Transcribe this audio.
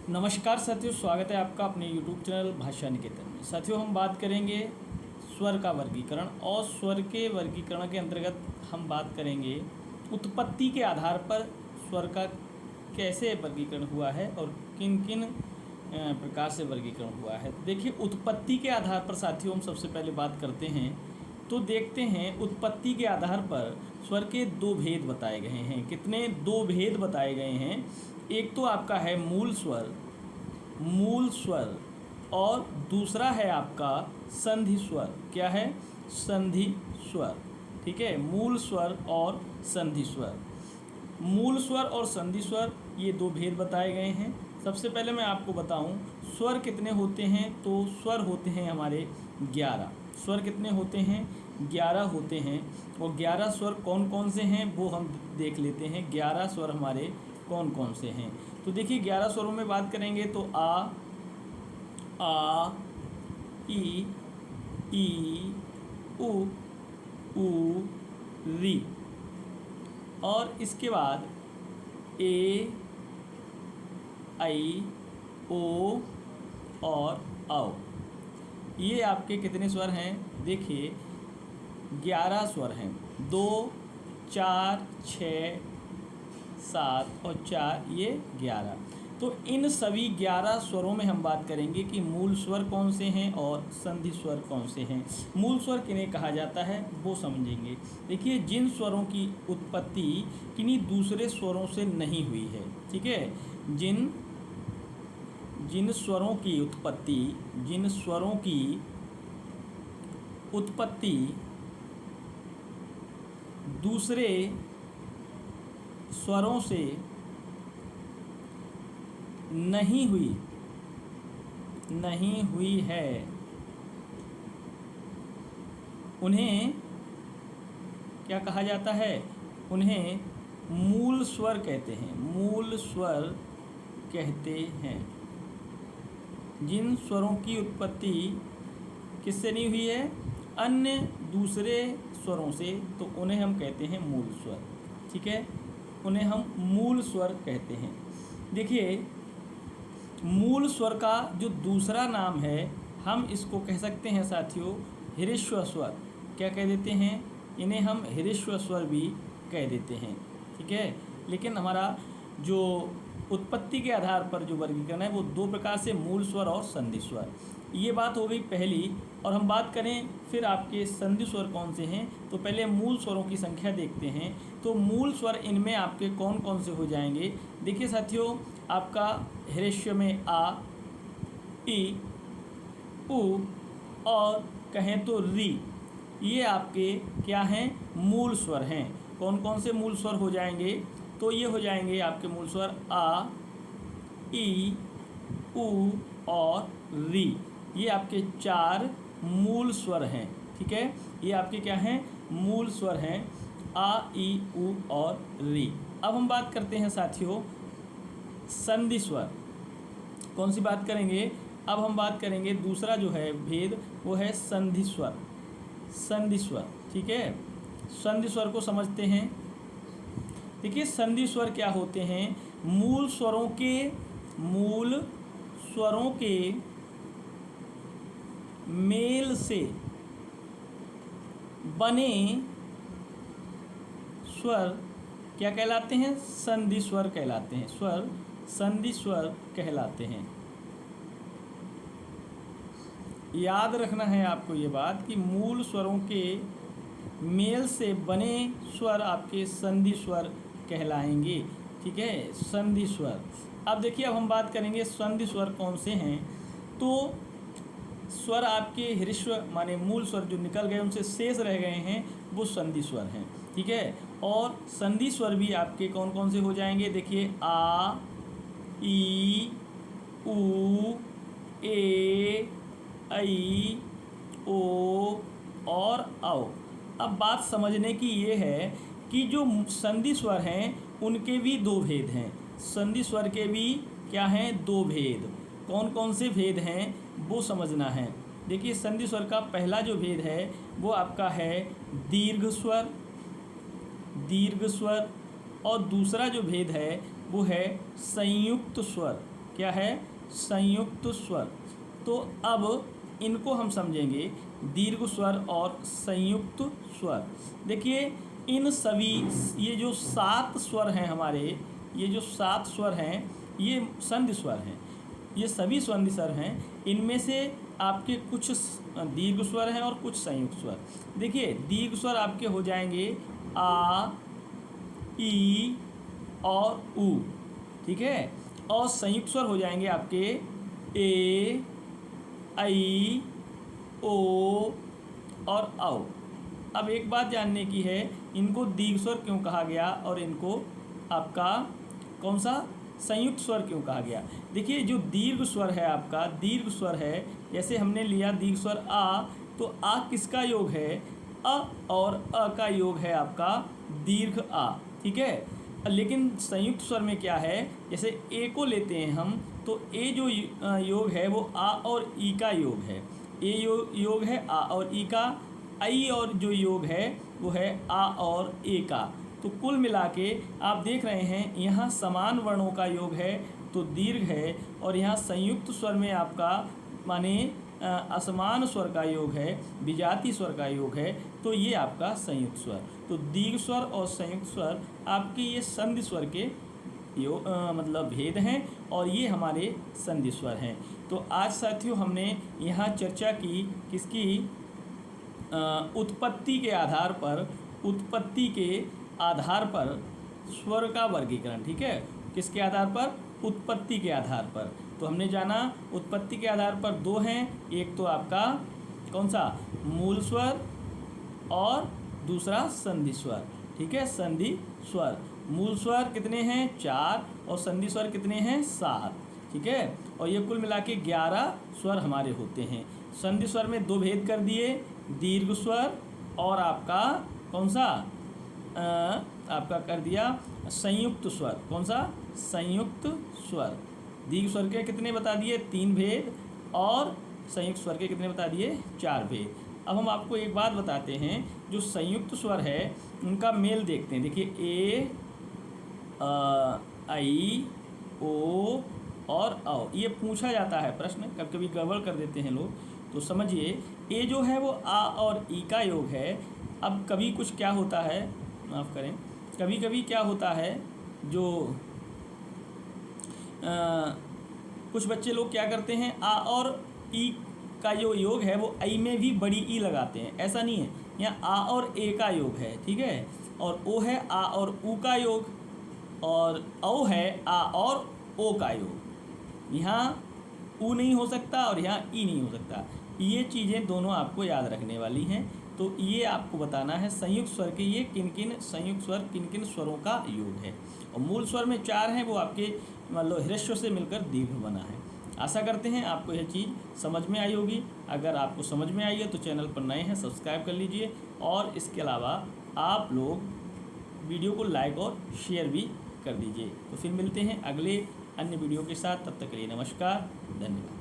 नमस्कार साथियों, स्वागत है आपका अपने YouTube चैनल भाषा निकेतन में। साथियों, हम बात करेंगे स्वर का वर्गीकरण और स्वर के वर्गीकरण के अंतर्गत हम बात करेंगे उत्पत्ति के आधार पर स्वर का कैसे वर्गीकरण हुआ है और किन किन प्रकार से वर्गीकरण हुआ है। तो देखिए, उत्पत्ति के आधार पर साथियों हम सबसे पहले बात करते हैं तो देखते हैं उत्पत्ति के आधार पर स्वर के दो भेद बताए गए हैं। कितने? दो भेद बताए गए हैं। एक तो आपका है मूल स्वर और दूसरा है आपका संधि स्वर। क्या है? संधि स्वर। ठीक है, मूल स्वर और संधि स्वर। मूल स्वर और संधि स्वर, ये दो भेद बताए गए हैं। सबसे पहले मैं आपको बताऊं स्वर कितने होते हैं। तो स्वर होते हैं हमारे 11। स्वर कितने होते हैं? 11 होते हैं। और 11 स्वर कौन कौन से हैं वो हम देख लेते हैं। 11 स्वर हमारे कौन कौन से हैं। तो देखिए, 11 स्वरों में बात करेंगे तो आ, ई, उ, री। और इसके बाद ए, आई, ओ और औ। ये आपके कितने स्वर हैं? देखिए, 11 स्वर हैं। 2, 4, 6, 7 और 4, ये 11। तो इन सभी 11 स्वरों में हम बात करेंगे कि मूल स्वर कौन से हैं और संधि स्वर कौन से हैं। मूल स्वर किन्हें कहा जाता है वो समझेंगे। देखिए, जिन स्वरों की उत्पत्ति किन्हीं दूसरे स्वरों से नहीं हुई है। ठीक है, जिन स्वरों की उत्पत्ति दूसरे स्वरों से नहीं हुई है, उन्हें क्या कहा जाता है? उन्हें मूल स्वर कहते हैं। मूल स्वर कहते हैं। जिन स्वरों की उत्पत्ति किससे नहीं हुई है? अन्य दूसरे स्वरों से, तो उन्हें हम कहते हैं मूल स्वर। ठीक है, उन्हें हम मूल स्वर कहते हैं। देखिए, मूल स्वर का जो दूसरा नाम है हम इसको कह सकते हैं साथियों हृस्व स्वर। क्या कह देते हैं? इन्हें हम हृस्व स्वर भी कह देते हैं। ठीक है, लेकिन हमारा जो उत्पत्ति के आधार पर जो वर्गीकरण है वो दो प्रकार से, मूल स्वर और संधि स्वर। ये बात हो गई पहली। और हम बात करें फिर आपके संधि स्वर कौन से हैं, तो पहले मूल स्वरों की संख्या देखते हैं। तो मूल स्वर इनमें आपके कौन कौन से हो जाएंगे? देखिए साथियों, आपका हृस्व में आ, ई, उ और कहें तो री, ये आपके क्या हैं? मूल स्वर हैं। कौन कौन से मूल स्वर हो जाएंगे? तो ये हो जाएंगे आपके मूल स्वर आ, ई, उ और री। ये आपके 4 मूल स्वर हैं। ठीक है, ये आपके क्या हैं? मूल स्वर हैं, आ, ई, उ और री। अब हम बात करते हैं साथियों संधि स्वर। कौन सी बात करेंगे? अब हम बात करेंगे दूसरा जो है भेद वो है संधि स्वर। संधि स्वर। ठीक है, संधि स्वर को समझते हैं। देखिए, संधि स्वर क्या होते हैं? मूल स्वरों के मेल से बने स्वर क्या कहलाते हैं? संधि स्वर कहलाते हैं। स्वर संधि स्वर कहलाते हैं। याद रखना है आपको ये बात कि मूल स्वरों के मेल से बने स्वर आपके संधि स्वर कहलाएंगे। ठीक है, संधि स्वर। अब देखिए, अब हम बात करेंगे संधि स्वर कौन से हैं। तो स्वर आपके हृस्व माने मूल स्वर जो निकल गए उनसे शेष रह गए हैं वो संधि स्वर हैं। ठीक है, और संधि स्वर भी आपके कौन कौन से हो जाएंगे? देखिए, आ, ई, उ, ए, ऐ, ओ और औ। अब बात समझने की ये है कि जो संधि स्वर हैं उनके भी दो भेद हैं। संधि स्वर के भी क्या हैं? दो भेद। कौन कौन से भेद हैं वो समझना है। देखिए, संधि स्वर का पहला जो भेद है वो आपका है दीर्घ स्वर। और दूसरा जो भेद है वो है संयुक्त स्वर। क्या है, संयुक्त स्वर। तो अब इनको हम समझेंगे, दीर्घ स्वर और संयुक्त स्वर। देखिए इन सभी, ये जो 7 स्वर हैं हमारे, ये जो 7 स्वर हैं ये संधि स्वर हैं, ये सभी संधि स्वर हैं। इनमें से आपके कुछ दीर्घ स्वर हैं और कुछ संयुक्त स्वर। देखिए दीर्घ स्वर आपके हो जाएंगे आ, ई और उ, ठीक है। और संयुक्त स्वर हो जाएंगे आपके ए, आई, ओ और औ। अब एक बात जानने की है, इनको दीर्घ स्वर क्यों कहा गया और इनको आपका कौन सा संयुक्त स्वर क्यों कहा गया। देखिए जो दीर्घ स्वर है आपका, दीर्घ स्वर है, जैसे हमने लिया दीर्घ स्वर आ, तो आ किसका योग है, अ और अ का योग है आपका दीर्घ आ, ठीक है। लेकिन संयुक्त स्वर में क्या है, जैसे ए को लेते हैं हम, तो ए जो योग है वो आ और ई का योग है, ए योग है आ और ई का, आई और जो योग है वो है आ और ए का। तो कुल मिला के आप देख रहे हैं यहाँ समान वर्णों का योग है तो दीर्घ है, और यहाँ संयुक्त स्वर में आपका माने असमान स्वर का योग है, विजातीय स्वर का योग है, तो ये आपका संयुक्त स्वर। तो दीर्घ स्वर और संयुक्त स्वर आपके ये संधि स्वर के मतलब भेद हैं, और ये हमारे संधि स्वर हैं। तो आज साथियों हमने यहाँ चर्चा की किसकी, उत्पत्ति के आधार पर, उत्पत्ति के आधार पर स्वर का वर्गीकरण, ठीक है। किसके आधार पर, उत्पत्ति के आधार पर। तो हमने जाना उत्पत्ति के आधार पर 2 हैं, एक तो आपका कौन सा मूल स्वर और दूसरा संधि स्वर, ठीक है, संधि स्वर। मूल स्वर कितने हैं 4 और संधि स्वर कितने हैं 7, ठीक है। और ये कुल मिला के 11 स्वर हमारे होते हैं। संधि स्वर में 2 भेद कर दिए, दीर्घ स्वर और आपका कौन सा आपका कर दिया संयुक्त स्वर, कौन सा संयुक्त स्वर। दीर्घ स्वर के कितने बता दिए 3 भेद, और संयुक्त स्वर के कितने बता दिए 4 भेद। अब हम आपको एक बात बताते हैं, जो संयुक्त स्वर है उनका मेल देखते हैं। देखिए ए, आई, ओ और औ, ये पूछा जाता है प्रश्न, कभी कभी गड़बड़ कर देते हैं लोग, तो समझिए ए जो है वो आ और ई का योग है। अब कभी कुछ क्या होता है, माफ़ करें, कभी कभी क्या होता है, जो कुछ बच्चे लोग क्या करते हैं, आ और ई का जो योग है वो आई में भी बड़ी ई लगाते हैं। ऐसा नहीं है, यहाँ आ और ए का योग है, ठीक है, और ओ है आ और ऊ का योग, और औ है आ और ओ का योग। यहाँ ऊ नहीं हो सकता और यहाँ ई नहीं हो सकता। ये चीज़ें दोनों आपको याद रखने वाली हैं। तो ये आपको बताना है संयुक्त स्वर के ये किन किन संयुक्त स्वर किन किन स्वरों का योग है। और मूल स्वर में 4 हैं, वो आपके मतलब ह्रस्व से मिलकर दीर्घ बना है। आशा करते हैं आपको यह चीज़ समझ में आई होगी। अगर आपको समझ में आई है तो चैनल पर नए हैं सब्सक्राइब कर लीजिए, और इसके अलावा आप लोग वीडियो को लाइक और शेयर भी कर दीजिए। तो फिर मिलते हैं अगले अन्य वीडियो के साथ, तब तक के लिए नमस्कार, धन्यवाद।